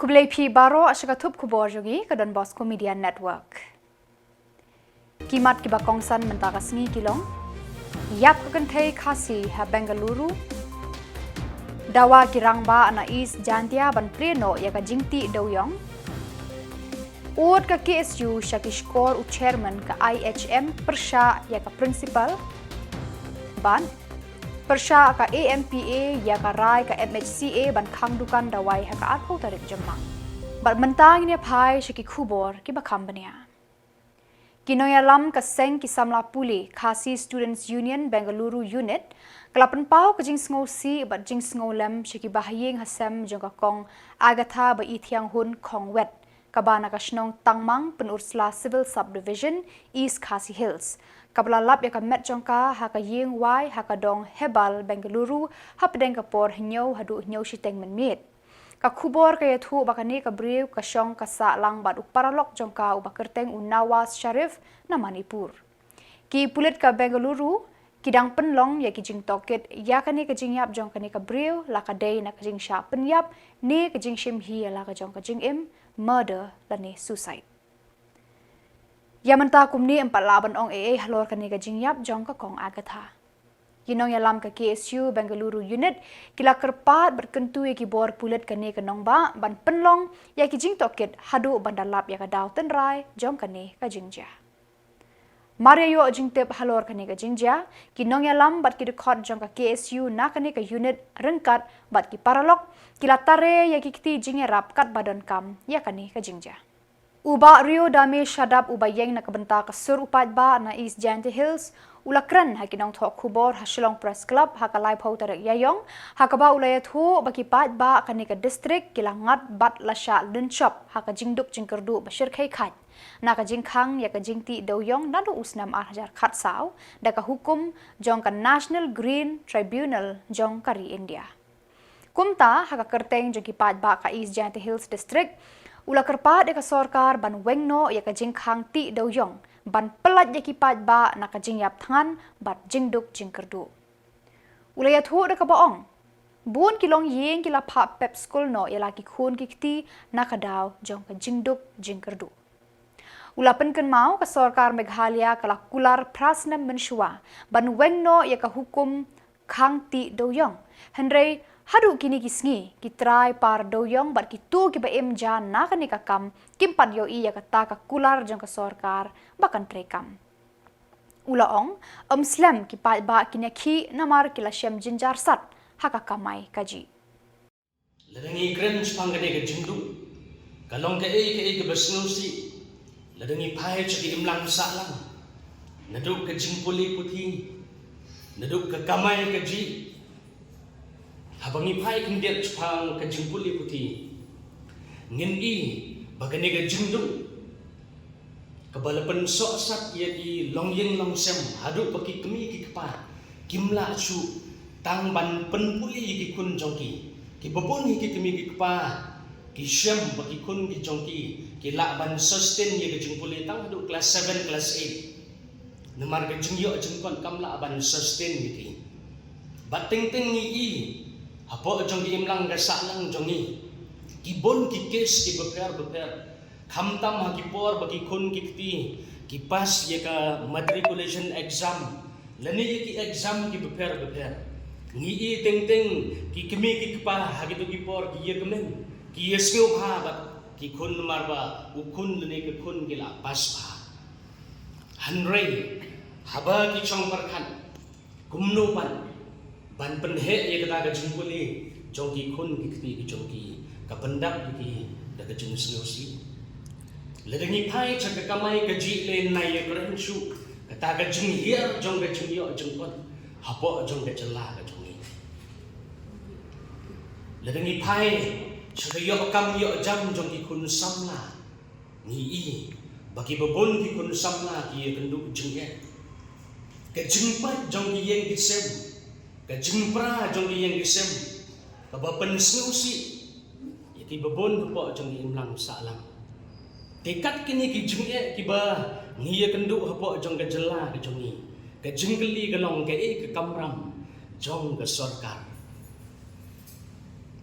Kublepi baro asyakatup Khuborjylla ke Donbosco Media Network. Kimat kiba kongsan mentara sengi Shillong. Yap kekentai khasi ha Bengaluru. Dawa kirangba ana is jantia ban pleno ya ka jingti Iaiong. Uot ka KSU syaki skor u chairman ka IHM persya ya ka principal. Ban persya ka AMPA ya ka rai ka MHCA ban khangdukan dawai ha ka atpo tarik jemang. Bat mentang ni phai syaki Khubor ki bakam bania. Kinoyalam ka seng ki Samla puli Khasi Students Union Bengaluru unit kelapan pau ke jing sngosi bat jing sngolam syaki bahayeng hasem jong ka kong agatha ba ithiang hun kong wet kabana ka snong tangmang penursla civil subdivision East Khasi Hills. Kabla lap ya ka met jongka ha ka yeng wai ha ka dong hebal Bengaluru ha pedeng ka por hnyau hadu hnyau shiteng menmit. Ka Khubor ka yathu bakani ka briu ka syong ka sa lang bat uparalok jongka ubakerteng unawas Sharif na Manipur. Ki pulit ka Bengaluru kidang penlong ya ki jing toket ya kani ka jing yap jong kani ka briu la ka day na ka jing sha penyap ni ka jing shim hi la ka jong ka jing im murder la ni suicide. Ya mentah kumni 4 laban ong halor kani ka jing yap jong ka kong agatha. Yinong yalam ka KSU Bengaluru unit kila kerpat berkentu ya ki bor pulit kani ka nong ba ban penlong ya ki jing toket hadu bandalap ya ka daw tenrai jong kani ka jing ja. Maria yo jing tip halor kani ka jing ja kinong yalam bat ki record jong ka KSU na kani ka unit rengkat bat ki paralok kila tare ya ki kiti jing rap kat badan kam ya kani ka jing ja. Uba Rio dami shadap uba yeng na kabenta ka sur upat ba na East Jante Hills ulakran ha kinong thok Khubor ha Shillong Press Club ha ka live ho tarik Iaiong ha ka ba ulayat ho baki pat ba kani ka district kilangat bat lasha lun shop ha ka jingduk jingkerdu bashir khai khat na ka jingkhang ya ka jingti Iaiong nadu usnam hajar khat saw da ka hukum jong ka National Green Tribunal jong kari India. Kumta ha ka kerteng jong ki pat ba ka East Jante Hills district ula kerpat ya ka sorkar ban wengno ya ka jingkhang ti Iaiong ban pelat ya ki pat ba na ka jingyap thangan bat jingduk jingkerdu. Ula ya thu da ka baong. Bun kilong yeng kila pa pep school no ya laki khun ki kti na ka daw jong ka jingduk jingkerdu. Ula penken mau ka sorkar Meghalaya kala kular prasnam menshua ban wengno ya ka hukum khang ti Iaiong. Henry hadu kini kisngi kitrai par Iaiong bat kitu ki baem jan na kani ka kam kimpat yo iya kata ka kular jong ka sorkar bakan trekam. Ulaong slam ki pat ba kini ki namar kila syam jinjar sat haka kamai kaji. Ladangi kren spangane ka jingdu kalong ka ke basnusi ladangi pai chaki imlang salang naduk ka jingpuli puthi naduk ka kamai kaji. Habangi pai kendiat cupang ke jingpuli putih ngin i bagani ke jingdu kebalapan sok sat ia di longyeng longsem hadu bagi kemi ki kepa kimla su tang ban penpuli ki kun jongki ki bebon ki kemi ki kepa ki syam bagi kun ki jongki ki la ban sustain ye ke jingpuli tang hadu kelas 7 kelas 8 nemar ke jingyo jengkon kamla ban sustain ki bating ting i apa jong di imlang gasak lang jongi kibon ki kes ki beper khamtam ha ki por bagi khun ki kti ki pas ye ka matriculation exam lani ye ki exam ki beper ngi i teng ki kemi ki kpa ha ki to ki por ki ye kemen ki yesngo bha bat ki khun marba ukhun lani ki khun ki la pas bha hanrei haba ki chong parkhan kumno ban penhe ye kata ka jingpuli jongki khun ki kti ki jongki ka pendak ki da ka jing snosi ledangi pai chak ka mai ka ji le nai ye kren shu kata ka jing hier jong ka jing yo jong kon hapo jong ka Jylla ka jongi ledangi pai chak yo kam yo jam jongki khun Samla ni i bagi bebon ki khun Samla ki kenduk jing ye ka jing pat jongki yeng ki sem ka jimpra jong di yang gisem ka bapen snusi yati babon po jong di imlang salam tekat kini ki jinge ki ba ngiya kendu hapo jong ka Jylla ka jongi ka jingli ka long ka ka kamram jong ka sorkar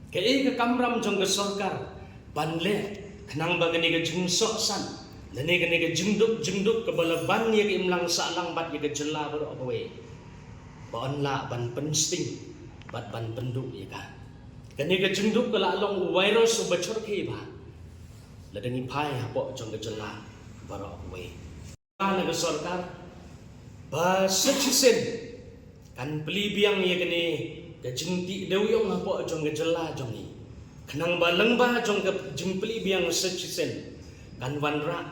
ka kamram jong ka sorkar ban le kenang bagani ga jingsok san lene gani ga jingduk ke balaban ya ke imlang salang bat ya ke Jylla baro awe ban la ban pensting bat ban penduk ya ka gani ga jingduk kala long virus bachor ke ba ladangi pai hapo jong ke Jylla baro awe na ga sarkar ba secisen kan beli biang ya gani ga jingti dewyong hapo jong ke Jylla jong ni kenang ba lengba jong ke jingpeli biang secisen kan wanra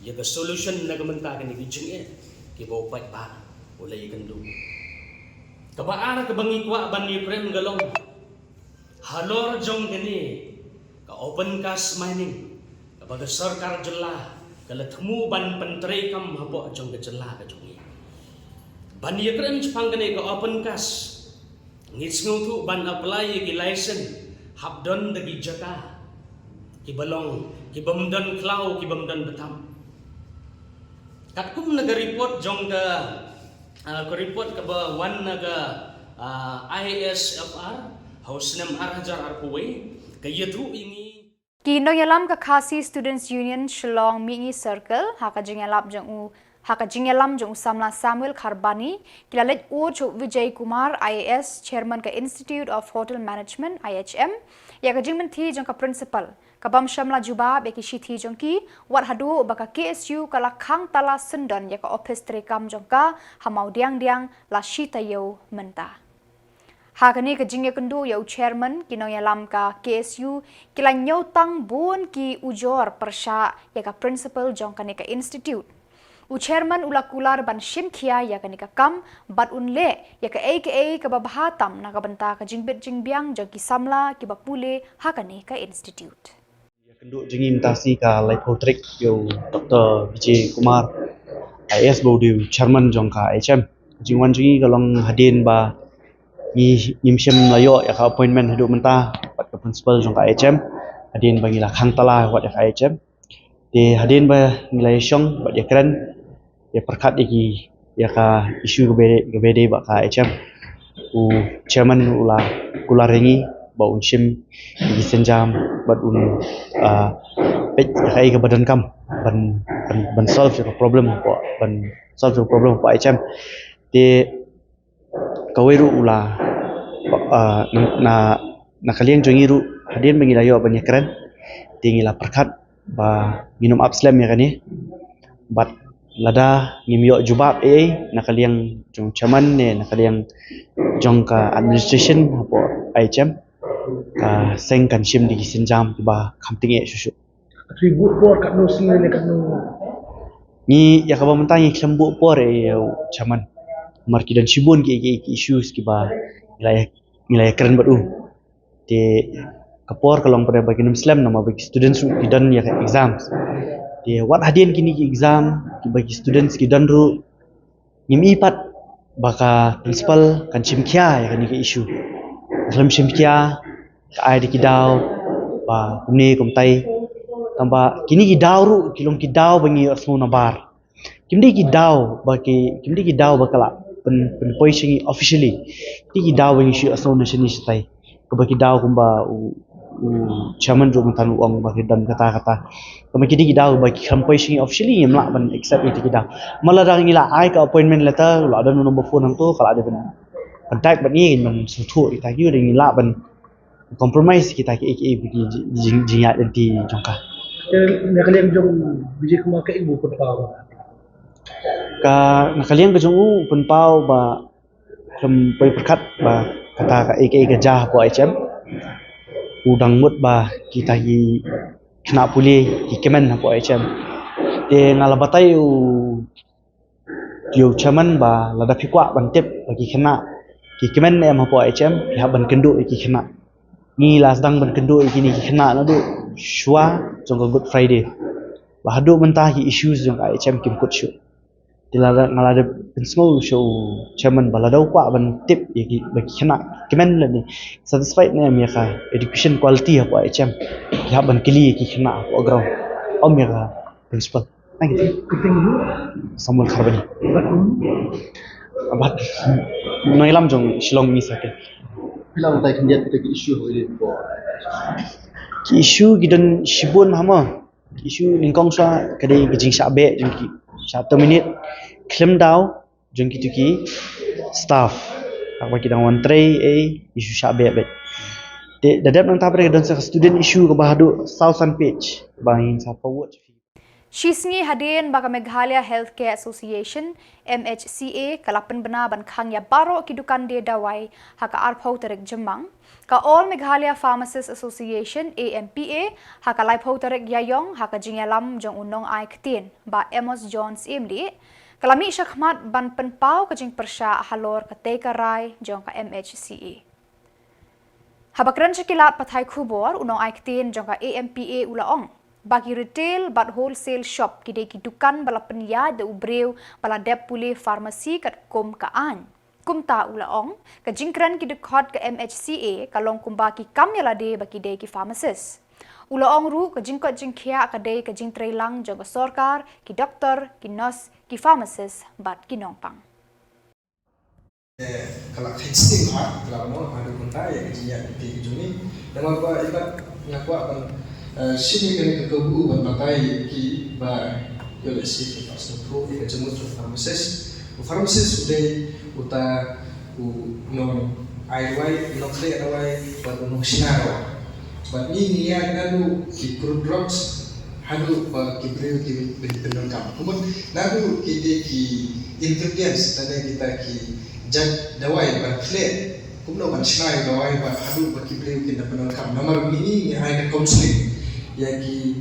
ya ke solution na gamenta kan ni jing ke bopat ba ulai kendu kabaara ke bangi kwa ban ni prem galong halor jong gani ka open cast mining kabaga sarkar Jylla kala themu ban pentre kam hapo jong ke Jylla ka jongi ban ye prem chpang gani ka open cast ngits tu ban apply ki license habdon dagi jaka ki balong ki bamdan klau ki bamdan betam katkum naga report jong ka report ka ba wan naga ISFR house nam arhajar arkuwe ka yathu ingi Kino yalam ka Khasi Students Union Shillong Mingi Circle haka jingalam jong Samla Samuel Kharbani kilalet Ucho Vijay Kumar IAS Chairman ka Institute of Hotel Management IHM ya ka jingmen thi jong ka principal kabam Samla Juba beki shithi jong ki wat hadu baka KSU kala khang tala sundan ya ka office trekam jong ka hamau diang la shita yo menta Hakani ka jingya kendu ya chairman kino yalam ka KSU kila nyotang bun ki ujor persya ya ka principal jong ka institute chairman ulakular ban shimkhia ya ka kam bat unle ya ka aka ka babahatam na ka banta ka jingbit jingbiang jong ki samla ki bapule hakani ka institute ya kendu jingi mtasi ka laipotrik yo Dr. Vijay Kumar IAS Bodiu chairman jong ka HM jingwan jingi kalong hadin ba ni nimsem layo ya ka appointment hidup menta pat ka principal jong ka HM hadin bagi la khang tala wat ya ka HM di hadin ba nilai syong bat ya keren ya perkat iki ya ka isu gebede ba ka HM u chairman ula kularengi ba unsim di senjam bat un pet kai ka badan kam ban solve the problem po ban solve the problem po HM di kawiru ula na kalian jongi ru hadin mengilayo banyak keren tingila perkat ba minum upslam ya kan ni bat lada ngimyo jubab na kalian jong chairman ne na kalian jong ka administration hapo HM ka seng kan shim di sinjam ba kamting susu atribut por kat no sini kat no ni ya ka bamantang klembu por chairman marki dan shibun ki issues ki ba nilai keren batu di kapor kalong pada bagi Muslim nama bagi students ki dan ya exams di wat hadian kini ki exam ki bagi students ki dan ru ngimi pat baka principal kan chimkia ya kan ki issue dalam chimkia ka ai di kidau ba kumni kumtai tamba kini ki daw ru kilong ki daw bangi asmo nabar kimdi ki daw bakala pen poisingi officially ti daw bangi shi asno nation sitai kabaki daw kumba chairman ro mantan uang bagi dan kata kabaki di daw bagi poisingi officially yamla ban accept itu daw maladang ila ai ka appointment letter la ada number phone nang tu kalau ada ban contact ban ni man sutu kita ki ring la ban compromise kita ki bagi jingat di jongka kalian jong biji kuma ka ibu ko pa ka nakaliang ka jong penpau ba kem pai perkat ba kata ka aka jah po HM udang mut ba kita ki kena puli ki kemen po HM de ngalabatai yo chairman ba lada pikwa bantep bagi kena ki kemen em po HM ya ban kendu ki kena ni las dang ban kendu ki ni kena na du shwa jong good friday ba hadu mentah ki issues jong HM kim kut shu dilada ngalada pensmo show chairman balada kwa ban tip bagi kena kemen la ni satisfied ne mi ka education quality apa HM ya ban kili ki kena apa ground om ya principal thank you Samuel Kharbani abat noilam jong Shillong ni sakit bilang tay kandidat kita ki issue ini po ki isu gidan shibun hama isu lingkong swa kadai gejing syabe jengki 1 minit klem daw jengki tuki staff ak baki dang wan tray isu syabe bet de dadap nang tapre dan sa student issue ke bahadu southern page bahin sa forward Shisngi hadin baka Meghalaya Healthcare Association MHCA kalapan bena ban khang ya baro kidukan dia dawai haka arpau terek jemang ka All Meghalaya Pharmacists Association AMPA haka laipau terek Iaiong haka jingalam jong unong ai ktin ba Amos Jones imli kalami syakmat ban penpau ka jing persya halor ka tekarai jong ka MHCA habakran sekilat pathai Khubor unong ai ktin jong ka AMPA ulaong bagi retail bat wholesale shop kidai ki dukan bala penya de ubreu bala dep pulih farmasi kat kom kaan kumta ulaong ka jingkran ki dekhot ke MHCA kalong kumba ki kam yalade baki dei ki pharmacist ulaong ru ka jingkot jingkhia ka dei ka jingtreilang jog sarkar ki doktor ki nurse ki pharmacist bat ki nongpang kalau testing kalau mau ada kontak ya kerja di juni dan apa ibat ngaku akan sini kan kekebu berbagai ki ba yolesi pasal tu ia jemut pharmacist sudah uta non aiwai non tre aiwai ba non sinaro ba ni niat nadu ki drugs hadu ba ki breu ki benang kam kemudian nadu ki ingredients dan kita ki jad dawai ba flat kumno ban sinai dawai ba hadu ba ki breu ki benang kam nomor ini ai counseling yaki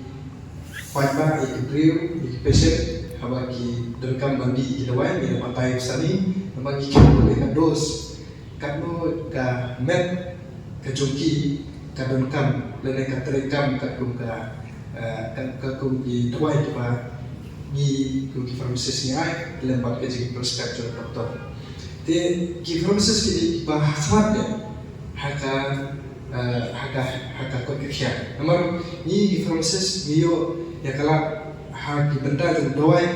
pajma ikibriu ikipesek habaki derkam bandi ikidawai mina patai sani namagi kiko ina dos katno ka met ka jongki ka derkam lene ka terekam ka kum ka kum ki dawai kipa ni kum ki pharmacist ni ai lembat ke jing prescription doktor te ki pharmacist ki ba hasmat ne haka kokekya namar ni pharmacist niyo ya kala ha ki benda jong dawai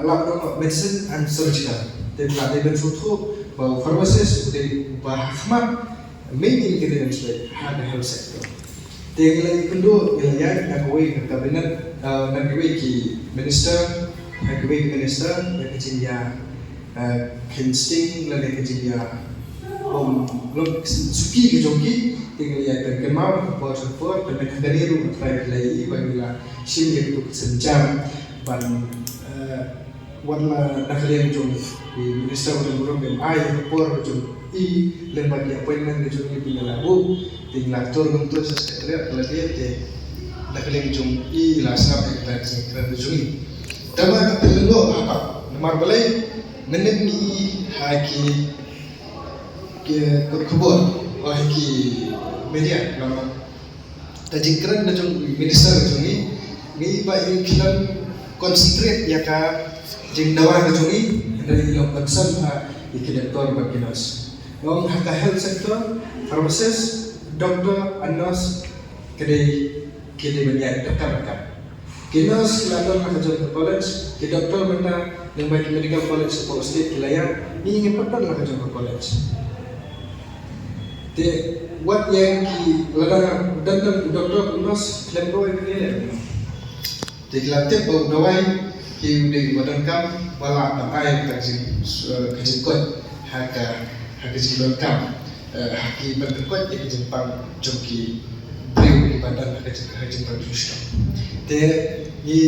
lab dong medicine and surgical te la de ben futu ba pharmacist de ba khmat main ingredients le ha the health sector te lagi kendo ya nak wei ka cabinet nak wei ki minister nak wei ki minister ya kecil ya insting la de kecil ya lom suki ke jongki tinggal ya terkenal buat dan menghadirkan terakhir lagi bagaimana sini itu senjam ban warna nakalian jom di minister dan burung dan ayah Khubor jom lembaga appointment jom ini punya lagu tinggal aktor untuk sekretariat kalau dia nakalian jom lasap sekretariat jom ini tapi terlalu apa nomor balai menit ni haki Khubor ki media nama tajikran na jong minister jong ni ba yung kilang concentrate ya ka jing dawa na jong dari yung concern ikidektor baginas ngom haka health sector pharmacist doctor and nurse kede banyak dekat kinos ladon ka jong college ki doctor benda yang baik medical college support state kilayang ni ingin patut lah ka jong college te what yang ki lada dan doktor nurse klaim doa ini le te latih bau dawai ki de badan kam wala pakai kajin kot haka jilon kam haki berkot ki jempang joki breu di badan kajin production te ni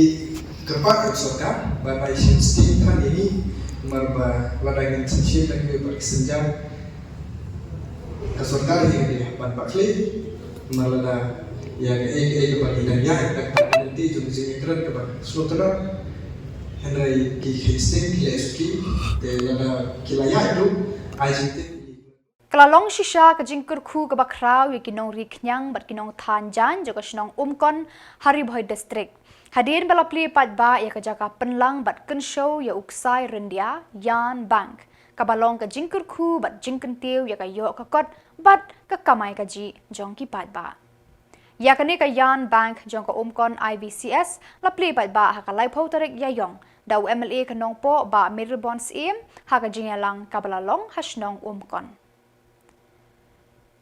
kerpat sorka bapak isin kan ini marba ladangin sensi lagi bersenjam kasorkar yang dia ban bakli malada yang kepada inanya nanti jom sini keren kepada sultan Henry ki Hastings ki SK te lada kilaya itu IJT Kelalong shisha ke jingkur khu ke bakrau ye kinong riknyang bat kinong thanjan jaga shnong umkon Haribhoi district hadir bala pli patba ye ke jaga penlang bat kenshow ye uksai rendia yan bank kabalong ke jingkur khu bat jingkentiu ye ka yo ka kot bat ka kamai ka ji jong ki patba ya kane ka yan bank jong ka umkon IBCS la pli patba ha ka lai phau tarik Iaiong daw MLA kanong po ba Mirbon sim ha ka jingalang kabalalong hasnong umkon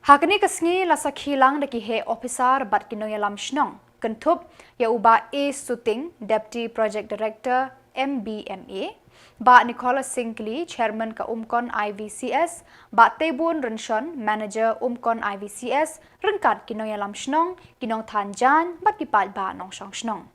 Hakni kasngi la sakhilang daki he officer bat kinoy lam shnong kentup ya uba A Suting Deputy Project Director MBMA ba Nicholas Sinkli Chairman ka Umkon IVCS ba Tebun Renshon Manager Umkon IVCS rengkat kinoy lam shnong kinong thanjan bat kipat ba nong shong shnong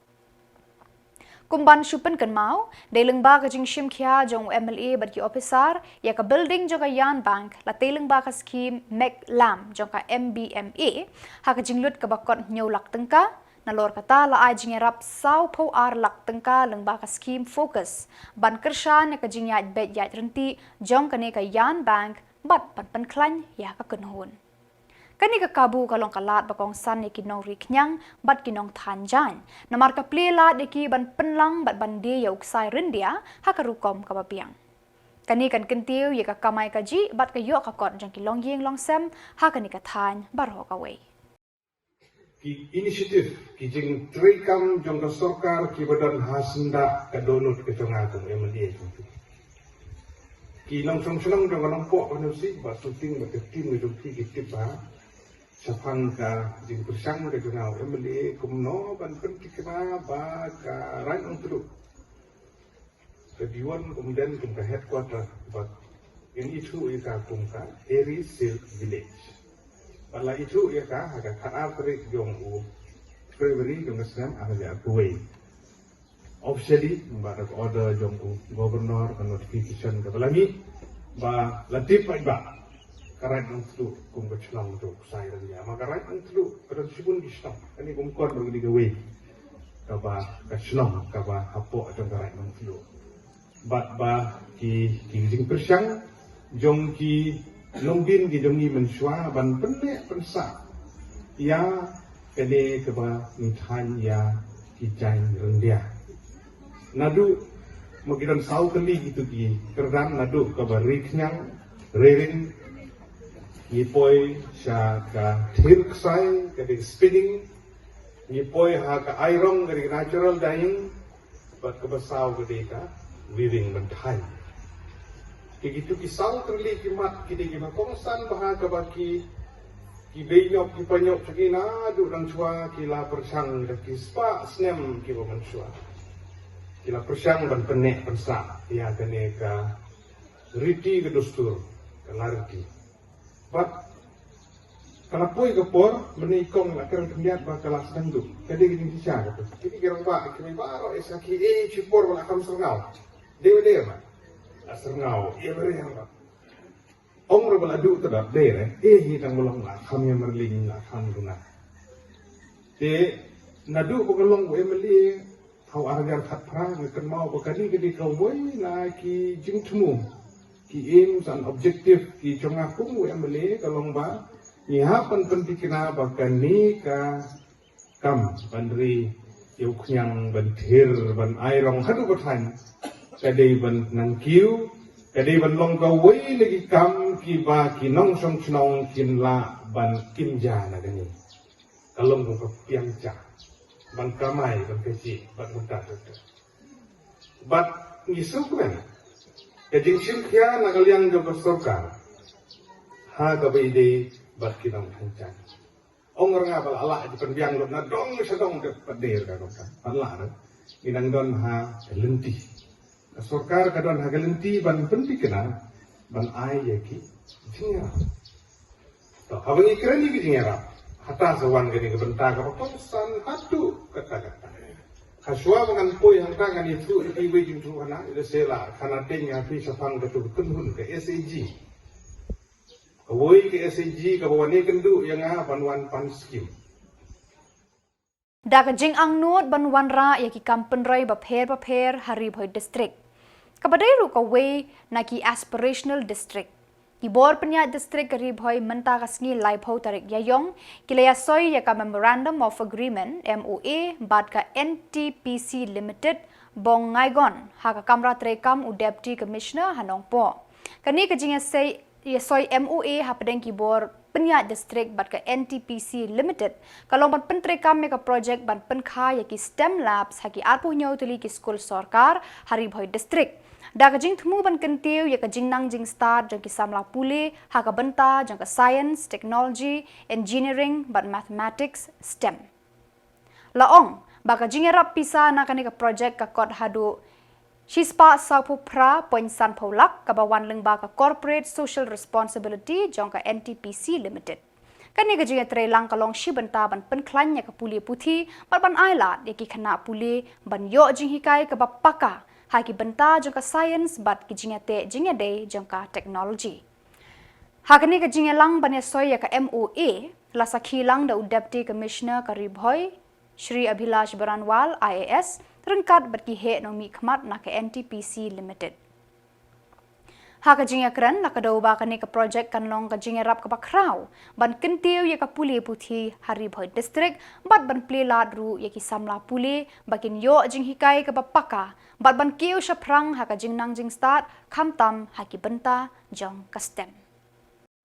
Kumban Shupen kan mau, deling ba kajing shim kia jong MLA bat ki officer, ya ka building jong ka Yan Bank, la teling ba ka scheme Meghalaya jong ka MBMA, ha kajing lut ka bakot nyaw lak tengka, na lor kata la ay jing erap saw po ar lak tengka leng ba ka scheme focus, ban kershan ya kajing yat bet yat renti jong ka ne ka Yan Bank, bat pan klan ya ka kunhun. Kani ka kabu kalong kalat bakong san ni kinong riknyang bat kinong thanjan namar ka plela deki ban penlang bat bandi ya uksai rendia ha karukom ka bapiang kani kan kentiu ya ka kamai kaji bat ka yo ka kot jang ki longyeng longsem ha kani ka than barho ka wei ki inisiatif ki jing trikam jong ka sarkar ki badan hasenda ka donut ke tonga ka MLA ki long song jong ka pok manusi ba suting ba tim jong ki tip ba Sapang ka jing bersang de kenal MLA kumno ban penting kena ba ka right on through. Kemudian kum ka headquarter but in itu ika kum ka area silk village. Bala itu ika haga ka afrik jong u February jong Islam aga kuwait. Officially ba order jong u governor ka notification ka balami ba latip ba karat ang tulu kung bachelong to saya dia maka karat ang tulu pada sibun distam kani kung kon bagi gawe kaba bachelong kaba hapo atong karat ang tulu ba ki jing persyang jong ki longgin ki jong ni mensua ban pendek pensa ya kene kaba nithan ya ki jain rendia nadu magidan sau kali gitu ki kerdan nadu kaba riknyang rerin Nipoi siya ka tirksay, ka spinning, nipoi ha ka Iaiong, ka natural dying, bat kabasaw ka ka weaving bantay. Kigitu kisaw terli kimat kini kimakongsan baha ka ba ki benyok kipanyok sa kinado ng chua kila persyang ki spa snem kiba mansua. Kila persyang ban penek pensa, ya kane ka riti ka dustur, ka larti. But kalau pui kepor menikong nak kerang kenyat bakal sedang tu. Jadi gini siapa tu? Jadi kerang bak kami baru esaki cipor bala kam sernau. Dewa mak. Sernau beri yang bak. Ong bala du terap dere. Hitang bolong lah kami yang merling lah kam guna. De nadu bagalong MLA kau argar kat perang kan mau bakali kedi kau boy na ki jing temu. Ki aims and objective ki chonga kum MLA kalong ba ni hapan pentikina bahkan ni ka kam bandri yuknyang banthir ban Iaiong hadu bathan kadai ban nangkiu kadai ban long ka wei lagi kam ki ba ki nong song chnong kin la ban kimja na gani kalong ko piang cha ban kamai ban keci ban muta bat ngisu kan Kajing simkya nagaliang jong kastorka ha gabay day bat kinang hanchan. Ong nga bala ala di penbiang lot na dong sa dong de pader ka ka. Ala inang don ha lenti. Kastorkar ka don ha lenti ban penti kena ban ay yaki jinga. To habang ikrani ki jinga hata sawan gani ka benta ka pagsan hatu kata-kata. Kaswa mangan poy hang tangan itu ibu jing tu kana itu sela kana tenya fi safang betul kunhun ke SAG. Kawoi ke SAG ka bawane kendu yang panwan pan skim. Daga jing ang nuot banwan ra yaki kampen rai bapher hari bhoi district. Kabadai ru ka wei na ki aspirational district. Khubor penyat district kari bhoi menta kasngi lai bhau tarik Iaiong kilaya soy ya ka memorandum of agreement MOA bat ka NTPC limited bong ngaigon ha ka kamra trekam u deputy commissioner hanong po kani ka jinga say ya soy MOA ha pedeng Khubor penyat district bat ka NTPC limited kalong ban pentrekam me ka project ban penkha ya ki STEM labs ha ki arpu nyau tuli ki school sarkar hari bhoi district Da ka jing thumu ban kentiu ya ka jing nang jing start jang ki Samla pule ha ka benta jang ka science, technology, engineering, but mathematics, STEM. Laong baka jing rap pisa na ka project ka kod hadu Shispa Saupu Pra Poinsan Paulak kabawan lengba ka corporate social responsibility jang ka NTPC Limited. Kani ka jinga trelang kalong shibenta ban penklanya ka puli puthi ban ailat yaki khana puli ban yo jing hikai ka bapaka haki benta jang ka science bat ki jinga te jinga day jang ka technology. Hakani ka jinga lang ban soy ya ka MOA la sakhilang da deputy commissioner ka Ribhoy Shri Abhilash Baranwal IAS terangkat bat ki he no mi khmat na ka NTPC Limited. Haka jinga kran la ka dauba ka ka project kanlong ka jinga rap ka bakraw ban kentiu ya ka puli puthi Haribhoy district bat ban plela ru ya ki Samla puli bakin yo jing hikai ka bapaka bat ban kiu shaprang haka jing nang jing start khamtam haki benta jong ka STEM.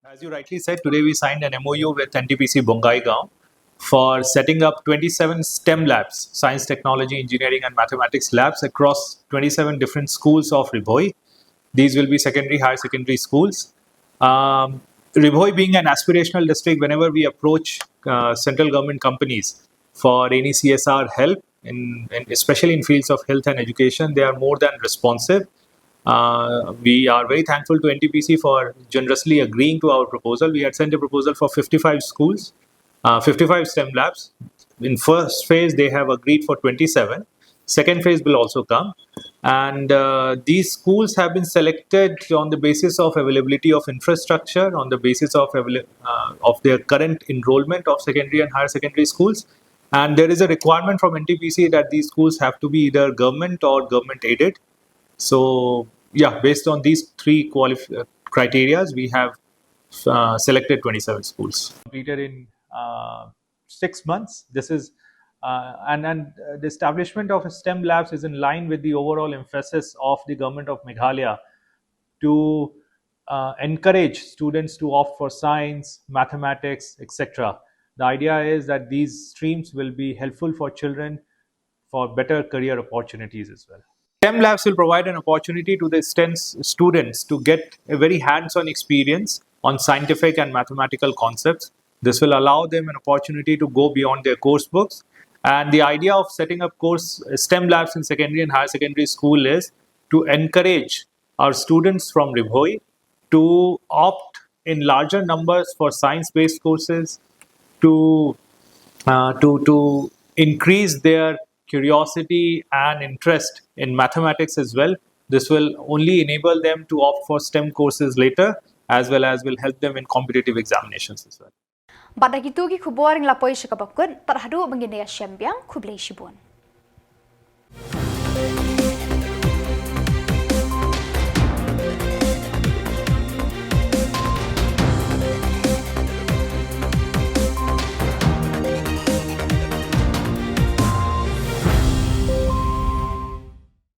As you rightly said, today we signed an MOU with NTPC Bongaigaon for setting up 27 STEM labs, science, technology, engineering and mathematics labs across 27 different schools of Ribhoy. These will be secondary, higher secondary schools. Ribhoy being an aspirational district, whenever we approach central government companies for any CSR help, especially in fields of health and education, they are more than responsive. We are very thankful to NTPC for generously agreeing to our proposal. We had sent a proposal for 55 schools, 55 STEM labs. In first phase, they have agreed for 27. Second phase will also come. And these schools have been selected on the basis of availability of infrastructure, on the basis of their current enrollment of secondary and higher secondary schools. And there is a requirement from NTPC that these schools have to be either government or government aided. So, yeah, based on these three criteria, we have selected 27 schools. Completed in 6 months. This is and the establishment of STEM labs is in line with the overall emphasis of the government of Meghalaya to encourage students to opt for science, mathematics, etc. The idea is that these streams will be helpful for children for better career opportunities as well. STEM labs will provide an opportunity to the STEM students to get a very hands-on experience on scientific and mathematical concepts. This will allow them an opportunity to go beyond their course books. And the idea of setting up STEM labs in secondary and higher secondary school is to encourage our students from Ribhoy to opt in larger numbers for science-based courses, to increase their curiosity and interest in mathematics as well. This will only enable them to opt for STEM courses later, as well as will help them in competitive examinations as well. Pada gitu ki Khubor ng lapoy sa kabakun, tarhado bangin ya Shembiang Kublay Shibon.